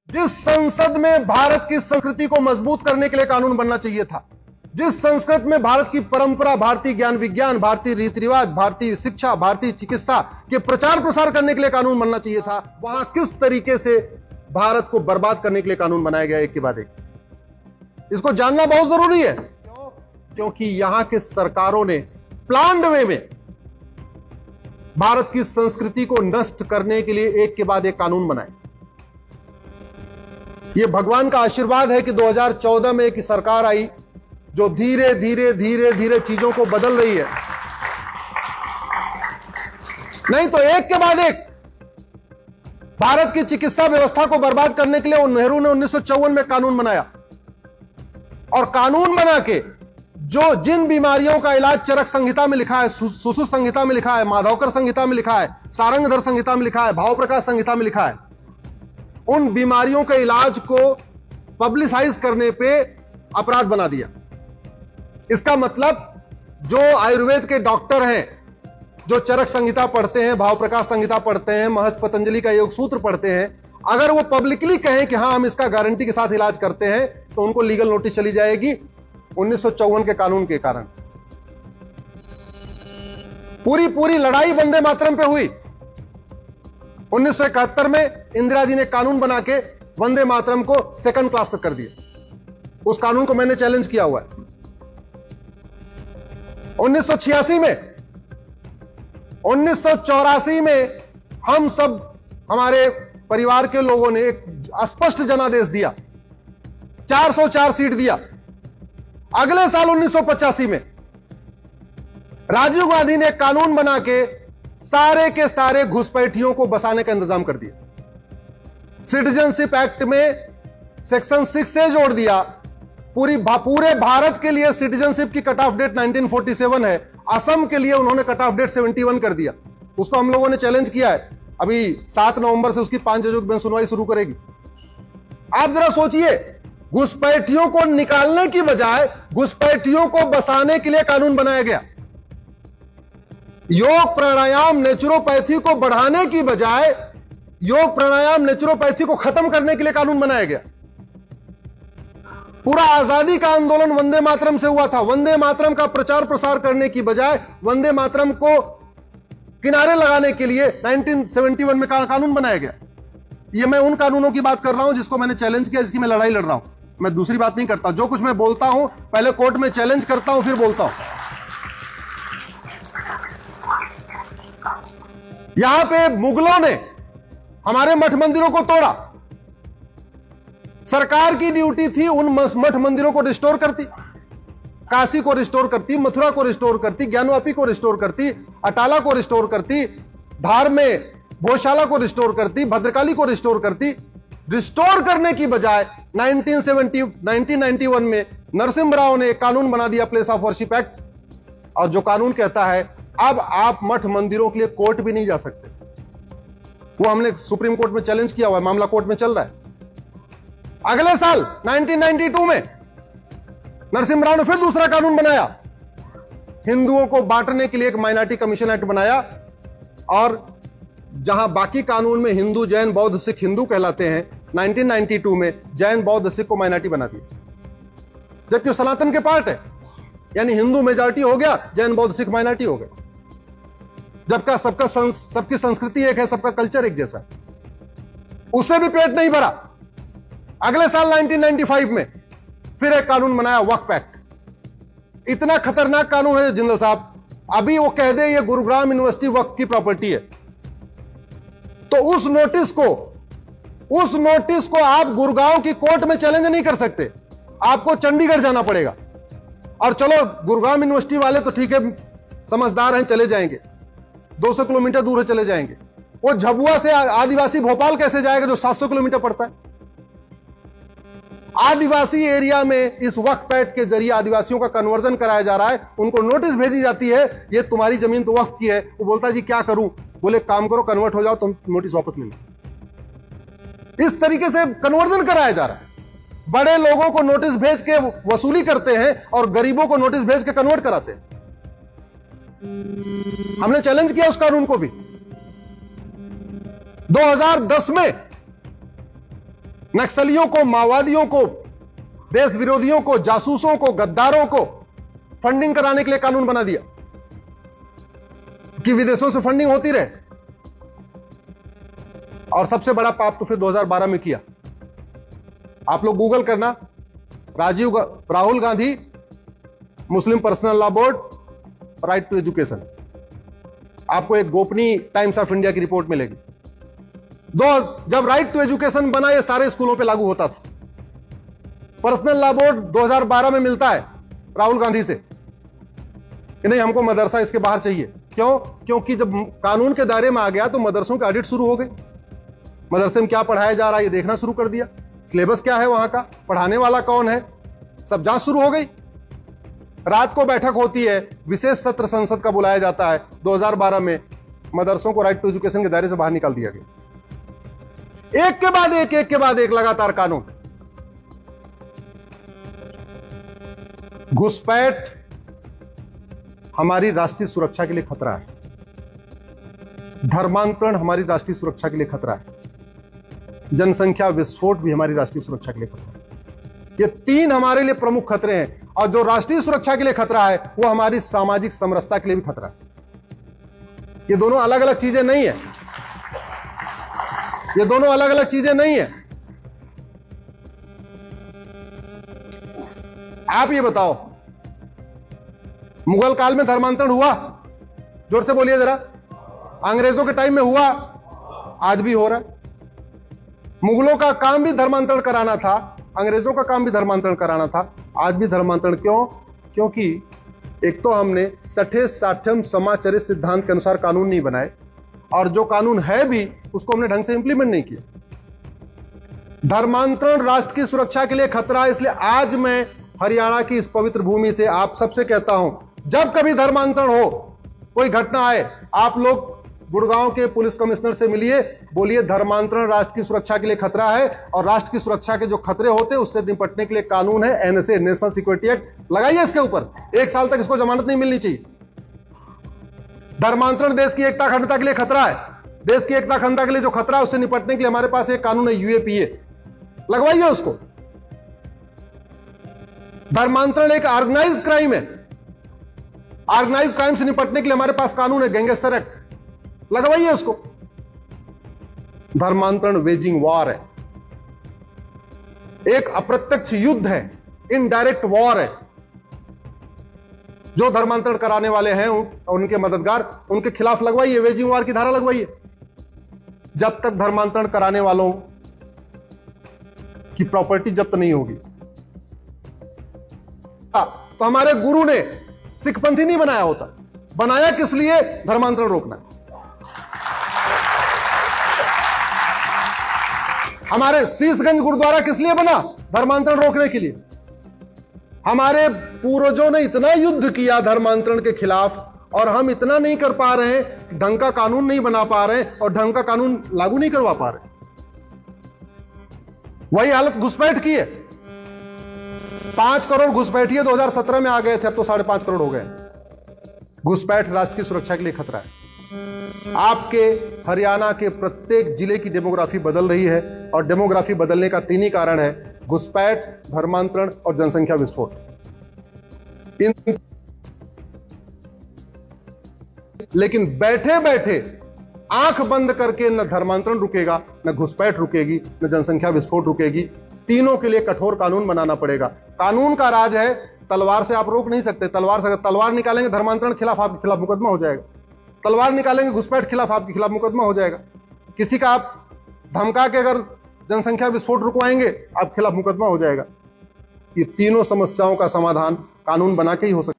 जिस संसद में भारत की संस्कृति को मजबूत करने के लिए कानून बनना चाहिए था, जिस संस्कृत में भारत की परंपरा, भारतीय ज्ञान विज्ञान, भारतीय रीति रिवाज, भारतीय शिक्षा, भारतीय चिकित्सा के प्रचार प्रसार करने के लिए कानून बनना चाहिए था, वहां किस तरीके से भारत को बर्बाद करने के लिए कानून बनाया गया एक के बाद एक। इसको जानना बहुत जरूरी है। क्योंकि यहां के सरकारों ने प्लान्ड वे में भारत की संस्कृति को नष्ट करने के लिए एक के बाद एक कानून बनाए। यह भगवान का आशीर्वाद है कि 2014 में एक सरकार आई जो धीरे धीरे धीरे धीरे चीजों को बदल रही है। नहीं तो एक के बाद एक भारत की चिकित्सा व्यवस्था को बर्बाद करने के लिए नेहरू ने 1954 में कानून बनाया, और कानून बना के जो जिन बीमारियों का इलाज चरक संहिता में लिखा है, सुश्रुत संहिता में लिखा है, माधवकर संहिता में लिखा है, सारंगधर संहिता में लिखा है, भाव प्रकाश संहिता में लिखा है, उन बीमारियों के इलाज को पब्लिसाइज करने पे अपराध बना दिया। इसका मतलब जो आयुर्वेद के डॉक्टर हैं, जो चरक संहिता पढ़ते हैं, भाव प्रकाश संहिता पढ़ते हैं, महर्षि पतंजलि का योग सूत्र पढ़ते हैं, अगर वो पब्लिकली कहें कि हां हम इसका गारंटी के साथ इलाज करते हैं, तो उनको लीगल नोटिस चली जाएगी 1954 के कानून के कारण। पूरी लड़ाई वंदे मातरम पे हुई। 1971 में इंदिरा जी ने कानून बना के वंदे मातरम को सेकंड क्लास तक कर दिया। उस कानून को मैंने चैलेंज किया हुआ है। 1986 में हम सब, हमारे परिवार के लोगों ने एक स्पष्ट जनादेश दिया, 404 सीट दिया। अगले साल 1985 में राजीव गांधी ने कानून बना के सारे के सारे घुसपैठियों को बसाने का इंतजाम कर दिया। सिटीजनशिप एक्ट में सेक्शन 6 से जोड़ दिया। पूरे भारत के लिए सिटीजनशिप की कट ऑफ डेट 1947 है। असम के लिए उन्होंने कट ऑफ डेट 71 कर दिया। उसको हम लोगों ने चैलेंज किया है। अभी 7 नवंबर से उसकी 5 जजों की बेंच सुनवाई शुरू करेगी। आप जरा सोचिए, घुसपैठियों को निकालने की बजाय घुसपैठियों को बसाने के लिए कानून बनाया गया। योग प्राणायाम नेचुरोपैथी को बढ़ाने की बजाय योग प्राणायाम नेचुरोपैथी को खत्म करने के लिए कानून बनाया गया। पूरा आजादी का आंदोलन वंदे मातरम से हुआ था। वंदे मातरम का प्रचार प्रसार करने की बजाय वंदे मातरम को किनारे लगाने के लिए 1971 में कानून बनाया गया। ये मैं उन कानूनों की बात कर रहा हूं जिसको मैंने चैलेंज किया, जिसकी मैं लड़ाई लड़ रहा हूं। मैं दूसरी बात नहीं करता। जो कुछ मैं बोलता हूं पहले कोर्ट में चैलेंज करता हूं, फिर बोलता हूं। यहां पे मुगलों ने हमारे मठ मंदिरों को तोड़ा। सरकार की ड्यूटी थी उन मठ मंदिरों को रिस्टोर करती, काशी को रिस्टोर करती, मथुरा को रिस्टोर करती, ज्ञानवापी को रिस्टोर करती, अटाला को रिस्टोर करती, धार में भोजशाला को रिस्टोर करती, भद्रकाली को रिस्टोर करती। रिस्टोर करने की बजाय 1991 में नरसिम्हा राव ने एक कानून बना दिया, प्लेस ऑफ वर्शिप एक्ट, और जो कानून कहता है अब आप मठ मंदिरों के लिए कोर्ट भी नहीं जा सकते। वो हमने सुप्रीम कोर्ट में चैलेंज किया हुआ है, मामला कोर्ट में चल रहा है। अगले साल 1992 में नरसिम्हा राव ने फिर दूसरा कानून बनाया, हिंदुओं को बांटने के लिए एक माइनॉरिटी कमीशन एक्ट बनाया, और जहां बाकी कानून में हिंदू, जैन, बौद्ध, सिख हिंदू कहलाते हैं, 1992 में जैन, बौद्ध, सिख को माइनॉरिटी बना दिया, जबकि सनातन के पार्ट है। यानी हिंदू मेजॉरिटी हो गया, जैन, बौद्ध, सिख माइनॉरिटी हो गए। जबकि सबकी संस्कृति एक है, सबका कल्चर एक जैसा है। उससे भी पेट नहीं भरा। अगले साल 1995 में फिर एक कानून बनाया, वक्फ एक्ट। इतना खतरनाक कानून है जिंदल साहब, अभी वो कह दे ये गुरुग्राम यूनिवर्सिटी वक्फ की प्रॉपर्टी है, तो उस नोटिस को आप गुड़गांव की कोर्ट में चैलेंज नहीं कर सकते, आपको चंडीगढ़ जाना पड़ेगा। और चलो गुरुग्राम यूनिवर्सिटी वाले तो ठीक है, समझदार हैं, चले जाएंगे, 200 किलोमीटर दूर है, चले जाएंगे। वो झबुआ से आदिवासी भोपाल कैसे जाएगा जो 700 किलोमीटर पड़ता है? आदिवासी एरिया में इस वक्फ एक्ट के जरिए आदिवासियों का कन्वर्जन कराया जा रहा है। उनको नोटिस भेजी जाती है, ये तुम्हारी जमीन तो वक्फ की है। वो बोलता है जी क्या करूं? बोले काम करो, कन्वर्ट हो जाओ, तुम नोटिस वापस ले लो। इस तरीके से कन्वर्जन कराया जा रहा है। बड़े लोगों को नोटिस भेज के वसूली करते हैं और गरीबों को नोटिस भेज के कन्वर्ट कराते हैं। हमने चैलेंज किया उस कानून को भी। 2010 में नक्सलियों को, माओवादियों को, देश विरोधियों को, जासूसों को, गद्दारों को फंडिंग कराने के लिए कानून बना दिया कि विदेशों से फंडिंग होती रहे। और सबसे बड़ा पाप तो फिर 2012 में किया। आप लोग गूगल करना, Rahul Gandhi, Muslim personal law board, right to education, आपको एक गोपनीय टाइम्स ऑफ इंडिया की रिपोर्ट मिलेगी। जब राइट टू एजुकेशन बना, ये सारे स्कूलों पे लागू होता था। पर्सनल लॉ बोर्ड 2012 में मिलता है राहुल गांधी से कि नहीं, हमको मदरसा इसके बाहर चाहिए। क्यों? क्योंकि जब कानून के दायरे में आ गया तो मदरसों के ऑडिट शुरू हो गए। मदरसे में क्या पढ़ाया जा रहा है ये देखना शुरू कर दिया, सिलेबस क्या है वहां का, पढ़ाने वाला कौन है, सब जांच शुरू हो गई। रात को बैठक होती है, विशेष सत्र संसद का बुलाया जाता है। 2012 में मदरसों को राइट टू एजुकेशन के दायरे से बाहर निकाल दिया गया। एक के बाद एक लगातार कानून। घुसपैठ हमारी राष्ट्रीय सुरक्षा के लिए खतरा है। धर्मांतरण हमारी राष्ट्रीय सुरक्षा के लिए खतरा है। जनसंख्या विस्फोट भी हमारी राष्ट्रीय सुरक्षा के लिए खतरा है। ये तीन हमारे लिए प्रमुख खतरे हैं। और जो राष्ट्रीय सुरक्षा के लिए खतरा है वो हमारी सामाजिक समरसता के लिए भी खतरा है। ये दोनों अलग अलग चीजें नहीं है। ये दोनों अलग अलग चीजें नहीं है। आप ये बताओ, मुगल काल में धर्मांतरण हुआ? जोर से बोलिए जरा। अंग्रेजों के टाइम में हुआ? आज भी हो रहा है। मुगलों का काम भी धर्मांतरण कराना था, अंग्रेजों का काम भी धर्मांतरण कराना था, आज भी धर्मांतरण। क्यों? क्योंकि एक तो हमने सठे साठ्यम समाचरित सिद्धांत के अनुसार कानून नहीं बनाए, और जो कानून है भी उसको हमने ढंग से इंप्लीमेंट नहीं किया। धर्मांतरण राष्ट्र की सुरक्षा के लिए खतरा है। इसलिए आज मैं हरियाणा की इस पवित्र भूमि से आप सबसे कहता हूं, जब कभी धर्मांतरण हो, कोई घटना आए, आप लोग गुड़गांव के पुलिस कमिश्नर से मिलिए, बोलिए धर्मांतरण राष्ट्र की सुरक्षा के लिए खतरा है, और राष्ट्र की सुरक्षा के जो खतरे होते हैं उससे निपटने के लिए कानून है, एनएसए, नेशनल सिक्योरिटी एक्ट, लगाइए इसके ऊपर। 1 साल तक इसको जमानत नहीं मिलनी चाहिए। धर्मांतरण देश की एकता अखंडता के लिए खतरा है। देश की एकता अखंडता के लिए जो खतरा है उससे निपटने के लिए हमारे पास एक कानून है, यूएपीए, लगवाइए उसको। धर्मांतरण एक ऑर्गेनाइज क्राइम है। ऑर्गेनाइज क्राइम से निपटने के लिए हमारे पास कानून है, गैंगस्टर एक्ट, लगवाइए उसको। धर्मांतरण वेजिंग वॉर है, एक अप्रत्यक्ष युद्ध है, इनडायरेक्ट वॉर है। जो धर्मांतरण कराने वाले हैं उनके मददगार, उनके खिलाफ लगवाइए, वेजिंग वॉर की धारा लगवाइए। जब तक धर्मांतरण कराने वालों की प्रॉपर्टी जब्त नहीं होगी। तो हमारे गुरु ने सिखपंथी नहीं बनाया होता। बनाया किस लिए? धर्मांतरण रोकना। हमारे शीशगंज गुरुद्वारा किस लिए बना? धर्मांतरण रोकने के लिए। हमारे पूर्वजों ने इतना युद्ध किया धर्मांतरण के खिलाफ, और हम इतना नहीं कर पा रहे हैं, ढंग का कानून नहीं बना पा रहे हैं और ढंग का कानून लागू नहीं करवा पा रहे। वही हालत घुसपैठ की है। 5 करोड़ घुसपैठिए 2017 में आ गए थे, अब तो 5.5 करोड़ हो गए। घुसपैठ राष्ट्र की सुरक्षा के लिए खतरा है। आपके हरियाणा के प्रत्येक जिले की डेमोग्राफी बदल रही है, और डेमोग्राफी बदलने का 3 ही कारण है, घुसपैठ, धर्मांतरण और जनसंख्या विस्फोट। लेकिन बैठे बैठे आंख बंद करके न धर्मांतरण रुकेगा, न घुसपैठ रुकेगी, न जनसंख्या विस्फोट रुकेगी। तीनों के लिए कठोर कानून बनाना पड़ेगा। कानून का राज है, तलवार से आप रोक नहीं सकते। तलवार से, तलवार निकालेंगे धर्मांतरण खिलाफ, आपके खिलाफ मुकदमा हो जाएगा। तलवार निकालेंगे घुसपैठ खिलाफ, आपके खिलाफ मुकदमा हो जाएगा। किसी का आप धमका के अगर जनसंख्या विस्फोट रुकवाएंगे, आपके खिलाफ मुकदमा हो जाएगा। ये तीनों समस्याओं का समाधान कानून बना के ही हो सकता है।